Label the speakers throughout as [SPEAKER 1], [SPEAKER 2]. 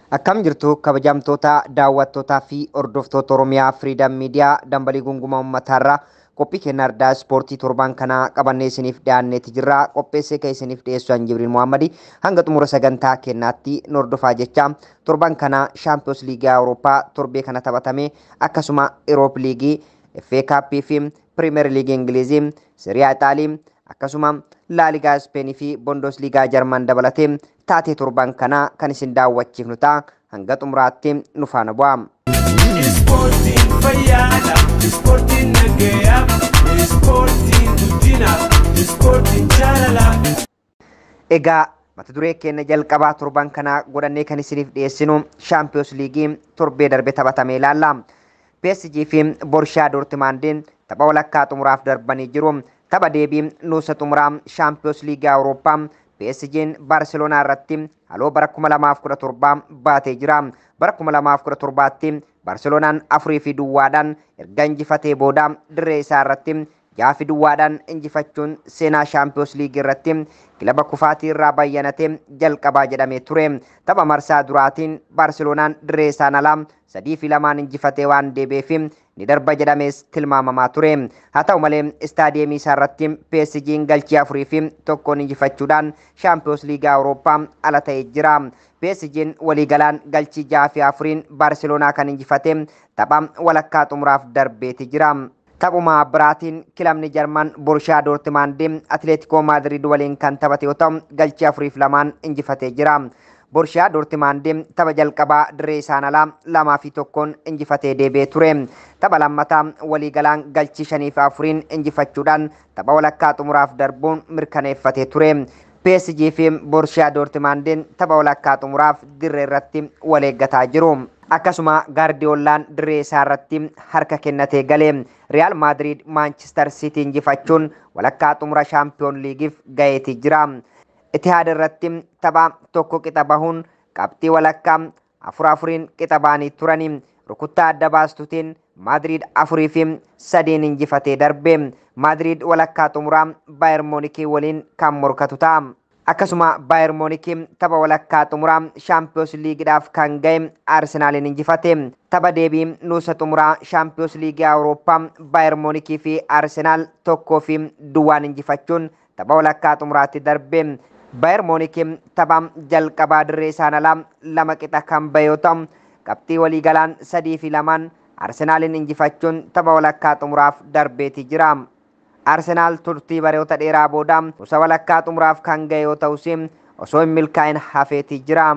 [SPEAKER 1] Akkam jirtu kabajamtoota daawwattootaa fi hordoftoota Oromiyaa Freedom Media dambalii gunguma uummatarraa qophii kennaa addaa ispoortii torban kanaa qabannee isiniif dhiyaanneeti jirra. Qopheessee kan isiniif dhiyeessu Jibriil Muhammadi hanga xumura sagantaa kennaatti hordofaa jecha torban kana Champions League Awurooppaa torbee kana taphatame akkasuma Europe League, FA Cup fi Premier League Ingilizii, Serie A Itaali akkasuma La Liga Spain fi Bundesliga Jarman dabalatee taatee torban kana kan isin daawwachiifnu ta'a. Hanga xumuraatti nu faana bu'aa.
[SPEAKER 2] Ispoortiin fayyaadha, ispoortiin nagayaa, ispoortiin guddina, ispoortiin jaalala.
[SPEAKER 1] Egaa mata duree keenya jalqabaa torban kana godhannee kan isiniif dhiyeessinu Champions League torbee darbe taphatame ilaalla. PSG fi Borussia Dortmund tapha walakkaa xumuraaf darbanii jiru. Tapha deebii nuusa xumuraa Champions League Awurooppaa PSG'n Barcelona irratti haloo bara 2017 baatee jira. Bara 2017tti Barcelonaan 4-2 erga injifatee booda dirree isaa irratti 6-2 injifachuun seenaa Champions League irratti kilaba kufaatii irraa bayyanatee jalqabaa jedhamee ture. Tapha marsaa duraatiin Barcelonaan dirree isaan alaa 3-2 injifatee waan deebi'eef ni darba jedhamees tilmaamamaa ture. Haa ta'u malee istaadiyeemii isaa irratti PSG'n galchii 4-1 injifachuudhaan Champions League Awurooppaa ala ta'ee jira. PSG'n waliigalaan galchii 6-4 Barcelonaa kan injifate tapha walakkaa xumuraaf darbeeti jira. Taphuma biraatiin kilabni Jarman Borussia Dortmund Atletico Madrid waliin kan taphate yoo ta'u galchii 4-2 injifatee jira. Borussia Dortmund tapha jalqabaa dirree isaan alaa 2-1 injifatee deebi'ee ture. Tapha lammataa waliigalaan galchii 5-4 injifachuudhaan tapha walakkaa xumuraaf darbuun mirkaneeffatee ture. PSG fi Borussia Dortmund tapha walakkaa xumuraaf dirree irratti wal eeggataa jiru. Akkasuma Guardiolaan dirree isaa irratti harka kennatee galee Real Madrid Manchester City injifachuun walakkaa xumura Champions Leagueif gaheetii jira. Etihad irratti tapha tokko qixa bahuun qabxii walakkaa 4-4 qixa ba'anii turanii rukuttaa adda baastuutiin Madrid 4-3 injifatee darbe. Madrid walakkaa xumuraa Bayern Munich waliin kan morkatu ta'a. Akkasuma Bayern Munich tapha walakkaa xumuraa Champions League'dhaaf kan ga'e Arsenalin injifate. Tapha deebii nuusa xumuraa Champions League Awurooppaa Bayern Munich fi Arsenal 1-2 injifachuun tapha walakkaa xumuraatti darbe. Bayern Munich tapha jalqabaa dirree isaan alaa 2 qixa kan ba'e yoo ta'u qabxii waliigalaan 3-2 Arsenalin injifachuun tapha walakkaa xumuraaf darbeeti jira. Arsenal turtii baroota dheeraa booda nuusa walakkaa xumuraaf kan ga'e yoo ta'us osoo hin milkaa'in hafeetii jira.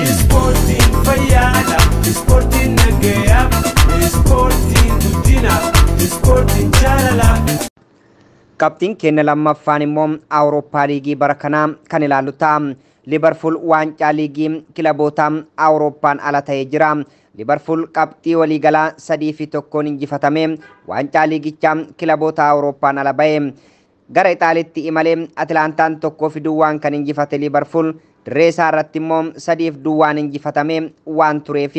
[SPEAKER 2] Ispoortiin fayyaadha, ispoortiin nagayaa, ispoortiin guddina, ispoortiin jaalala.
[SPEAKER 1] Qabxiin keenya lammaffaan immoo Awurooppaa liigii bara kanaa kan ilaallu ta'a. Liverpool waancaa liigii kilaboota Awurooppaan ala ta'ee jira. Liverpool qabxii waliigalaa 3-1 injifatame waancaa liigichaa kilaboota Awurooppaan ala ba'e. Gara Ixaaliitti imalee Atlaantaan 1-2 kan injifate Liverpool dirree isaa irratti immoo 3-2 injifatame waan tureef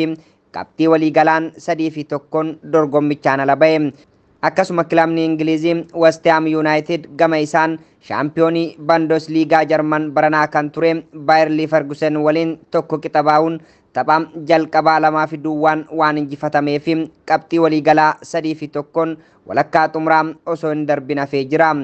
[SPEAKER 1] qabxii waliigalaan 3-1 dorgommichaan ala ba'e. Akkasuma kilabni Ingilizii West Ham United gama isaan shaampiyoonii Bundesliga Jarman baranaa kan ture Bayer Leverkusen waliin tokko qixa bahuun tapha jalqabaa 2-2 waan injifatameef qabxii waliigalaa 3-1 walakkaa xumuraa osoo hin darbin hafee jira.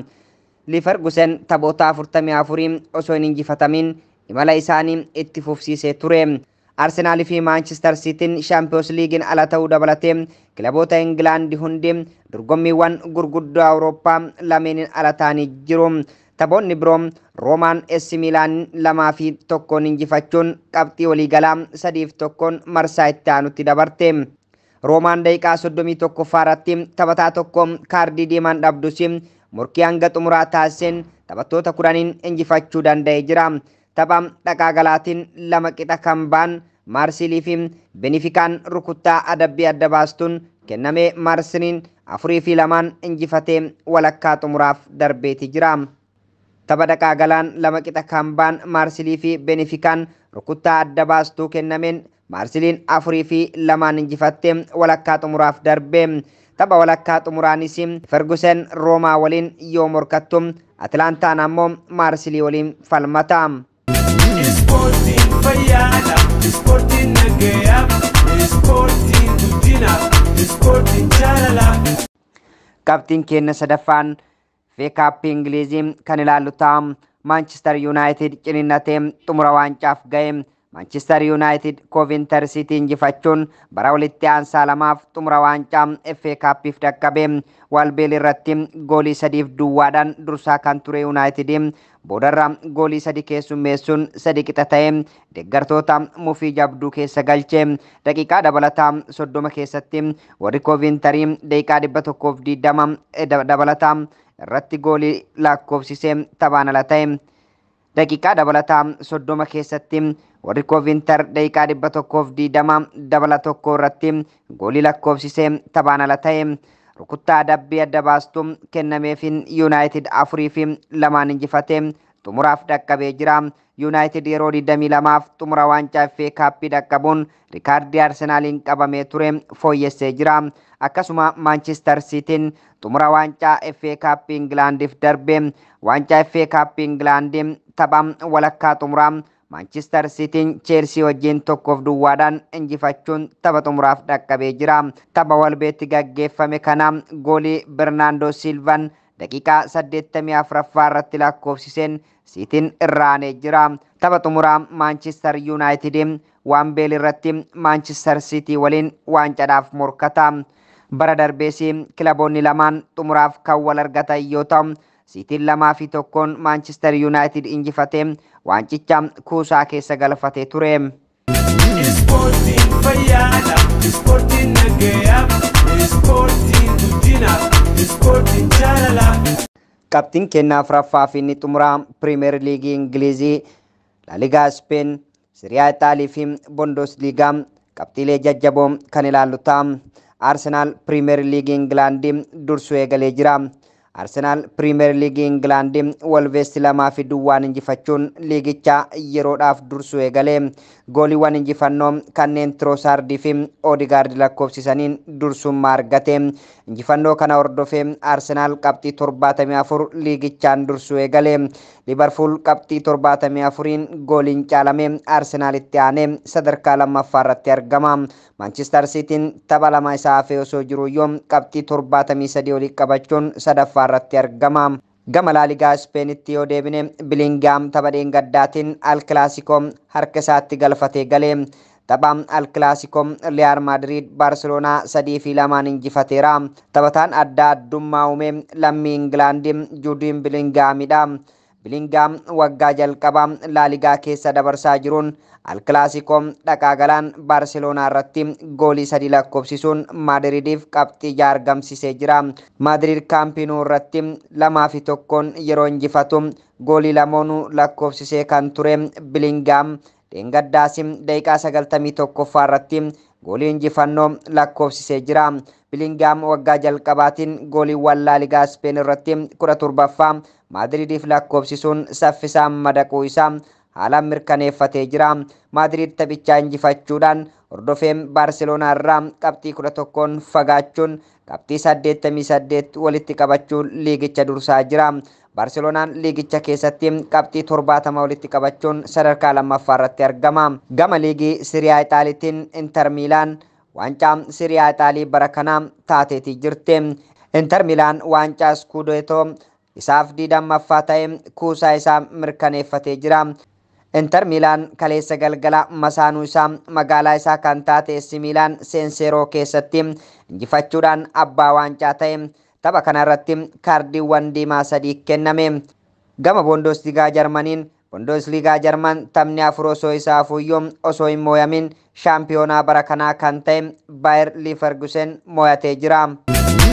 [SPEAKER 1] Leverkusen taphoota 44 osoo hin injifatamin imala isaanii itti fufsiisee ture. Arsenal fi Manchester City Champions League'n ala ta'uu dabalatee kilaboota England hundi dorgommiiwwan gurguddoo Awurooppaa lameen ala ta'anii jiru. Taphoonni biroo Roomaan AC Milan 2-1 injifachuun qabxii waliigalaa 3-1 marsaa itti aanutti dabarte. Roomaan daqiiqaa 31 irratti taphataa tokko kaardii diimaan dhabdus morkii hanga xumuraa taasiseen taphattoota 10 injifachuu danda'ee jira. Tapha dhaqaa galaatiin 2 qixa kan ba'an Marsilii fi Benefikaan rukuttaa adabbii adda baastuun kennamee Marsiliin 4-2 injifatee walakkaa xumuraaf darbeeti jira. Tapha dhaqaa galaan 2 qixa kan ba'an Marsilii fi Benefikaan rukuttaa adda baastuu kennameen Marsiliin 4-2 injifattee walakkaa xumuraaf darbe. Tapha walakkaa xumuraanis Ferguson Roomaa waliin yoo morkattu Atlaantaan ammoo Marsilii waliin falmata.
[SPEAKER 2] Ispoortiin fayyaadha. ispoortiin nagayaaf, ispoortiin guddinaaf, ispoortiin jaalalaaf.
[SPEAKER 1] Qabxiin keenya sadaffaan FA Ingilizii kan ilaallu ta'a. Manchester United ciniinnatee xumura waancaaf ga'e. Manchester United Coventry City injifachuun bara walitti aansaa lamaaf xumura waancaa FA Cupiif dhaqqabe. Walbeel irratti goolii 3-2dhaan dursaa kan ture United boodarra goolii 3 keessummeessuun 3 qixa ta'e deeggartoota mufii jabduu keessa galche. Daqiiqaa dabalataa 30 keessatti warri Coventry daqiiqaa 120 dabalataa irratti goolii lakkoofsisee taphaan ala ta'e. Daqiiqaa dabalataa 30 keessatti warri Coventry daqiiqaa 120 dabala tokko irratti goolii lakkoofsisee taphaan ala ta'e. Rukuttaa dabbii adda baastu kennameefin United 4-2 injifate xumuraaf dhaqqabee jira. United yeroo 22f xumura waancaa FA Cup dhaqqabuun rikaardii Arsenaaliin qabamee ture fooyyessee jira. Akkasuma Manchester Cityn xumura waancaa FA Cup Englandiif darbe. Waancaa FA Cup England tapha walakkaa xumuraa Manchester Cityn Chelsea wajjin 1-2dhaan injifachuun tapha xumuraaf dhaqqabee jira. Tapha walbeetti gaggeeffame kana goolii Bernardo Silvaan daqiiqaa 84ffaa irratti lakkoofsiseen Cityn irraanee jira. Tapha xumuraa Manchester United Wembley irratti Manchester City waliin waancaadhaaf morkata. Bara darbees kilaboonni lamaan xumuraaf kan wal argatan yoo ta'u Cityn 2-1 Manchester United injifate waancicha kuusaa keessa galfatee ture.
[SPEAKER 2] Ispoortiin fayyaadha, ispoortiin nagayaaf, ispoortiin guddinaaf, ispoortiin jaalalaaf.
[SPEAKER 1] Qabxiin keenya afuraffaa fi inni xumuraa Premier League Ingilizii, La Liga Spain, Serie A Italia fi Bundesliga qabxiilee jajjaboo kan ilaallu ta'a. Arsenal Premier League England dursuu eegalee jira. Arsenal Premier League England Wolves 2-2 injifachuun liigicha yeroodhaaf dursuu eegalee. Gooliiwwan injifannoo kanneen Trossard fi Odegaard lakkoofsisaniin dursummaa argate. Injifannoo kana hordofee Arsenal qabxii 74 liigichaan dursuu eegalee. Liverpool qabxii 74 gooliin caalame Arsenalitti aanee sadarkaa lammaffaa irratti argama. Manchester Cityn tapha lama isaa hafee osoo jiru yoom qabxii 73 olii qabachuun sadaffaa irratti argama. Gama La Liga Spainitti yoo deebine Bellingham tapha dheengaddaatiin Al Clasico harka isaatti galfatee galee. Tapha Al Clasico Real Madrid Barcelona 3-2 injifateera. Taphataan adda addummaa uume lammii England Jude Bellinghamidha. Bellingham waggaa jalqabaa La Liga keessa dabarsaa jiruun Al Clasico dhaqaa galaan Barcelona irratti goolii 3 lakkoofsisuun Madridiif qabxii 6 argamsiisee jira. Madrid Camp Nou irratti 2-1 yeroo injifatu goolii lamoonuu lakkoofsisee kan ture Bellingham dheengaddaas daqiiqaa 91ffaa irratti goolii injifannoo lakkoofsisee jira. Bellingham waggaa jalqabaatiin gooliiwwan La Liga Spain irratti 17ffaa Madridiif lakkoofsisuun saffisaan madaquu isaa haalaan mirkaneeffatee jira. Madrid taphichaa injifachuudhaan hordofeen Barcelona irraa qabxii 11 fagaachuun qabxii 88 walitti qabachuun liigicha dursaa jira. Barcelonaan liigicha keessatti qabxii 70 walitti qabachuun sadarkaa lammaffaa irratti argama. Gama liigii Serie A Itaaliitiin Inter Milaan waancaa Serie A Itaalii bara kanaa taateetii jirti. Inter Milaan waancaa Scudetto isaaf 20ffaa ta'e kuusaa isaa mirkaneeffatee jira. Inter Milaan kaleessa galgala masaanuu isaa magaalaa isaa kan taate AC Milaan Sensero keessatti injifachuudhaan abbaa waancaa ta'e. Tapha kana irratti kaardiiwwan diimaa 3 kenname. Gama Bundesliga Jarmaniin Bundesliga Jarman taphni 4 osoo isaa fuuyyoo osoo hin mooyamin shaampiyoonaa bara kanaa kan ta'e Bayer Leverkusen mooyatee jira.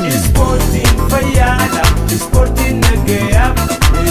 [SPEAKER 2] Ispoortiin fayyaadha, ispoortiin nagayaaf,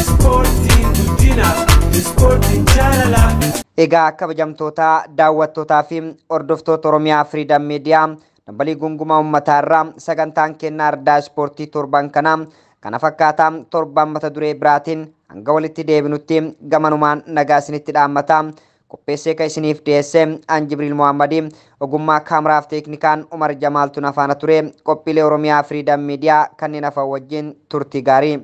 [SPEAKER 2] ispoortiin guddinaaf, ispoortiin jaalalaaf.
[SPEAKER 1] Egaa kabajamtoota daawwattootaa fi hordoftoota Oromiyaa Freedom Media dambalii gungumaa uummataa irraa sagantaan kennaa ardaa ispoortii torban kanaa kana fakkaataa torban mata duree biraatiin hanga walitti deebinutti gamanumaan nagaa isinitti dhaammata. Qopheessee kan isiniif dhiyeesse an Jibriil Mohammadi, ogummaa kaameraaf teeknikaan Umar Jamaaltuun afaana ture. Qophiilee Oromiyaa Freedom Media kanneen hafan wajjin turtii gaarii.